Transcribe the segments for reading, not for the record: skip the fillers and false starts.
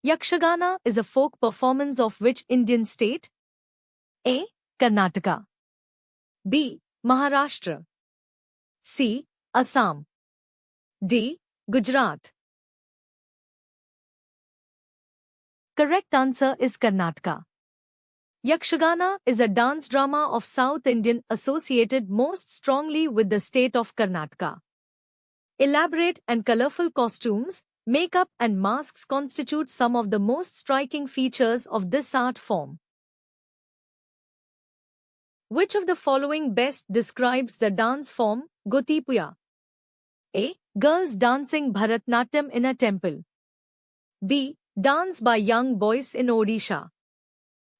Yakshagana is a folk performance of which Indian state? A. Karnataka. B. Maharashtra. C. Assam. D. Gujarat. Correct answer is Karnataka. Yakshagana is a dance drama of South Indian associated most strongly with the state of Karnataka. Elaborate and colorful costumes, makeup and masks constitute some of the most striking features of this art form. Which of the following best describes the dance form, Gotipuja? A. Girls dancing Bharatnatyam in a temple. B. Dance by young boys in Odisha.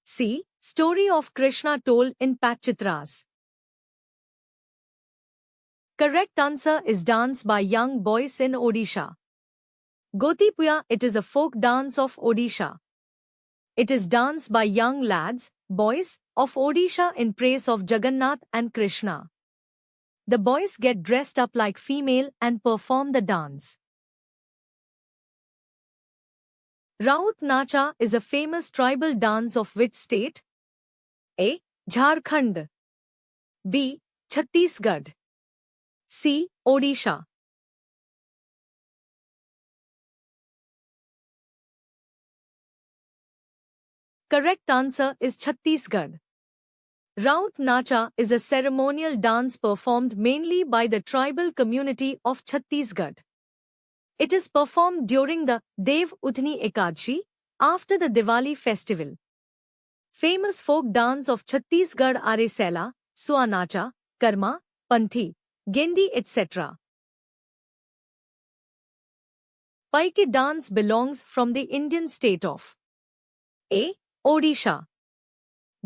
C. Story of Krishna told in Patchitras. Correct answer is dance by young boys in Odisha. Gotipuja, it is a folk dance of Odisha. It is dance by young lads, boys, of Odisha in praise of Jagannath and Krishna. The boys get dressed up like female and perform the dance. Raut Nacha is a famous tribal dance of which state? A. Jharkhand. B. Chhattisgarh. C. Odisha. Correct answer is Chhattisgarh. Raut Nacha is a ceremonial dance performed mainly by the tribal community of Chhattisgarh. It is performed during the Dev Uthni Ekadashi, after the Diwali festival. Famous folk dance of Chhattisgarh are Sela, Suanacha, Karma, Panthi, Gendi etc. Paike dance belongs from the Indian state of A. Odisha.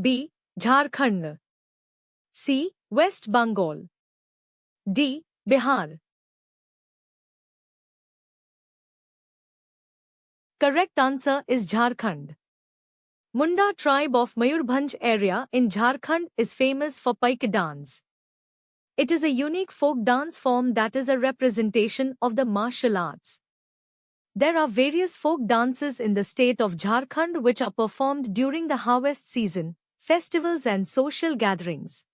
B. Jharkhand. C. West Bengal. D. Bihar. Correct answer is Jharkhand. Munda tribe of Mayurbhanj area in Jharkhand is famous for Paike dance. It is a unique folk dance form that is a representation of the martial arts. There are various folk dances in the state of Jharkhand which are performed during the harvest season, festivals and social gatherings.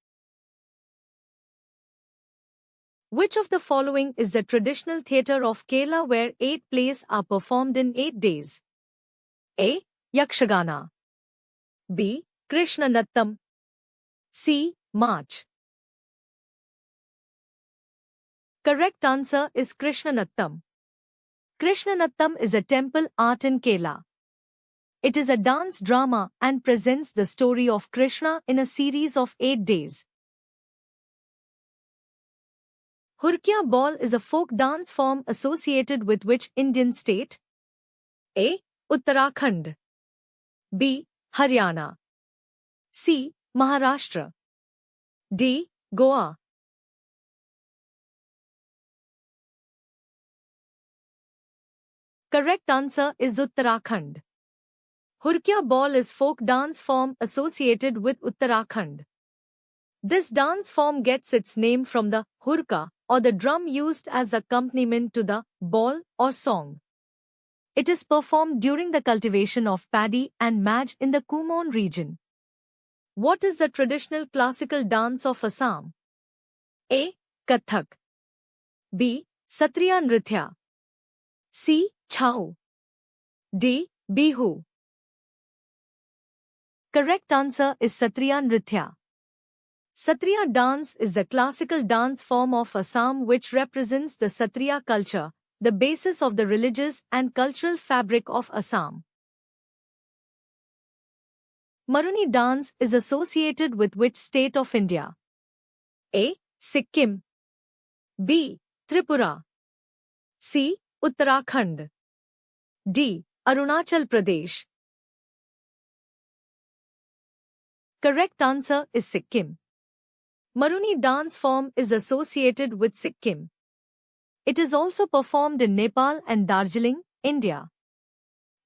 Which of the following is the traditional theatre of Kerala where 8 plays are performed in 8 days? A. Yakshagana. B. Krishnanattam. C. March. Correct answer is Krishnanattam. Krishnanattam is a temple art in Kerala. It is a dance drama and presents the story of Krishna in a series of 8 days. Hurkiya ball is a folk dance form associated with which Indian state? A. Uttarakhand. B. Haryana. C. Maharashtra. D. Goa. Correct answer is Uttarakhand. Hurkiya ball is folk dance form associated with Uttarakhand. This dance form gets its name from the hurka, or the drum used as accompaniment to the ball or song. It is performed during the cultivation of paddy and maj in the Kumon region. What is the traditional classical dance of Assam? A. Kathak. B. Satriya Nritya. C. Chhau. D. Bihu. Correct answer is Satriya Nritya. Satriya dance is the classical dance form of Assam which represents the Satriya culture, the basis of the religious and cultural fabric of Assam. Maruni dance is associated with which state of India? A. Sikkim. B. Tripura. C. Uttarakhand. D. Arunachal Pradesh. Correct answer is Sikkim. Maruni dance form is associated with Sikkim. It is also performed in Nepal and Darjeeling, India.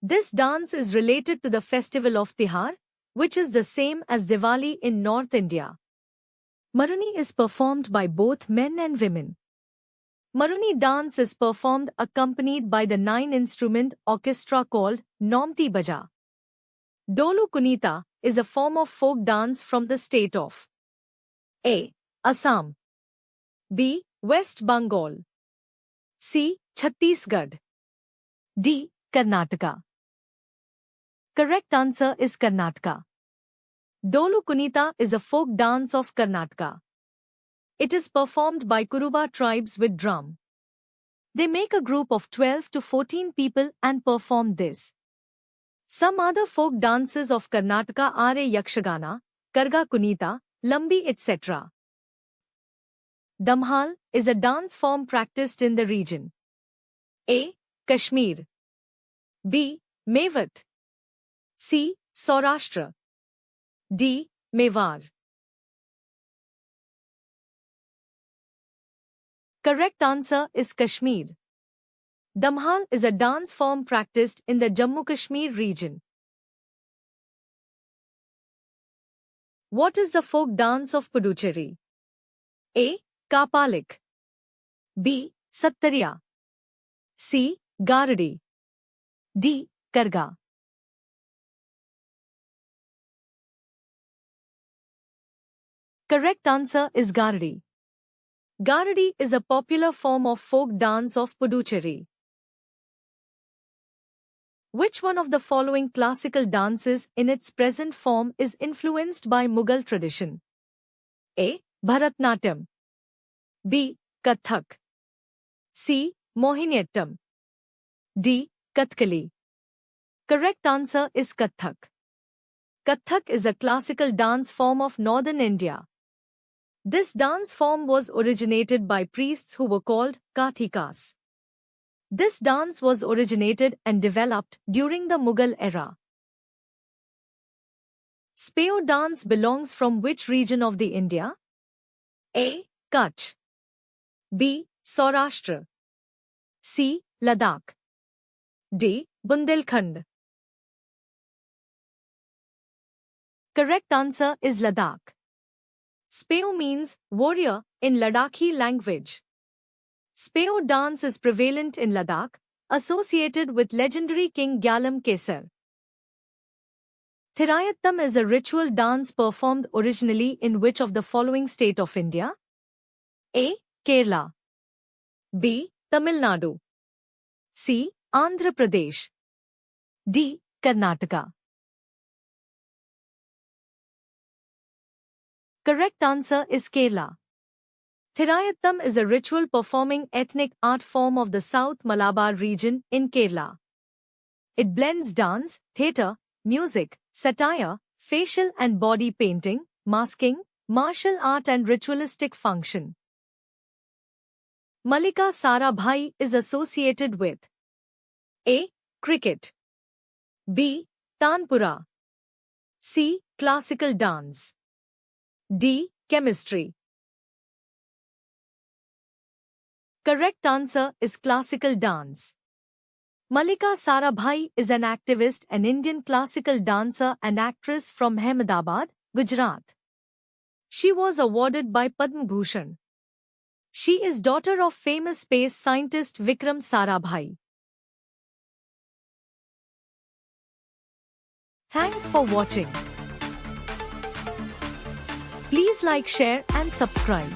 This dance is related to the festival of Tihar, which is the same as Diwali in North India. Maruni is performed by both men and women. Maruni dance is performed accompanied by the 9-instrument orchestra called Nomti Baja. Dolu Kunita is a form of folk dance from the state of A. Assam, B. West Bengal, C. Chhattisgarh, D. Karnataka. Correct answer is Karnataka. Dolu Kunita is a folk dance of Karnataka. It is performed by Kuruba tribes with drum. They make a group of 12 to 14 people and perform this. Some other folk dances of Karnataka are a Yakshagana, Karga Kunita, Lambi etc. Damhal is a dance form practiced in the region. A. Kashmir, B. Mewat, C. Saurashtra, D. Mewar. Correct answer is Kashmir. Damhal is a dance form practiced in the Jammu-Kashmir region. What is the folk dance of Puducherry? A. Kapalik, B. Sattariya, C. Garadi, D. Karga. Correct answer is Garadi. Garadi is a popular form of folk dance of Puducherry. Which one of the following classical dances in its present form is influenced by Mughal tradition? A. Bharatnatyam, B. Kathak, C. Mohiniyattam, D. Kathkali. Correct answer is Kathak. Kathak is a classical dance form of northern India. This dance form was originated by priests who were called Kathikas. This dance was originated and developed during the Mughal era. Speo dance belongs from which region of the India? A. Kutch, B. Saurashtra, C. Ladakh, D. Bundelkhand. Correct answer is Ladakh. Speo means warrior in Ladakhi language. Speo dance is prevalent in Ladakh, associated with legendary King Gyalam Kesar. Thirayattam is a ritual dance performed originally in which of the following state of India? A. Kerala, B. Tamil Nadu, C. Andhra Pradesh, D. Karnataka. Correct answer is Kerala. Thirayattam is a ritual performing ethnic art form of the South Malabar region in Kerala. It blends dance, theatre, music, satire, facial and body painting, masking, martial art and ritualistic function. Mallika Sarabhai is associated with A. Cricket, B. Tanpura, C. Classical dance, D. Chemistry. Correct answer is classical dance. Mallika Sarabhai is an activist and Indian classical dancer and actress from Ahmedabad, Gujarat. She was awarded by Padma Bhushan. She is daughter of famous space scientist Vikram Sarabhai. Thanks for watching. Please like, share and subscribe.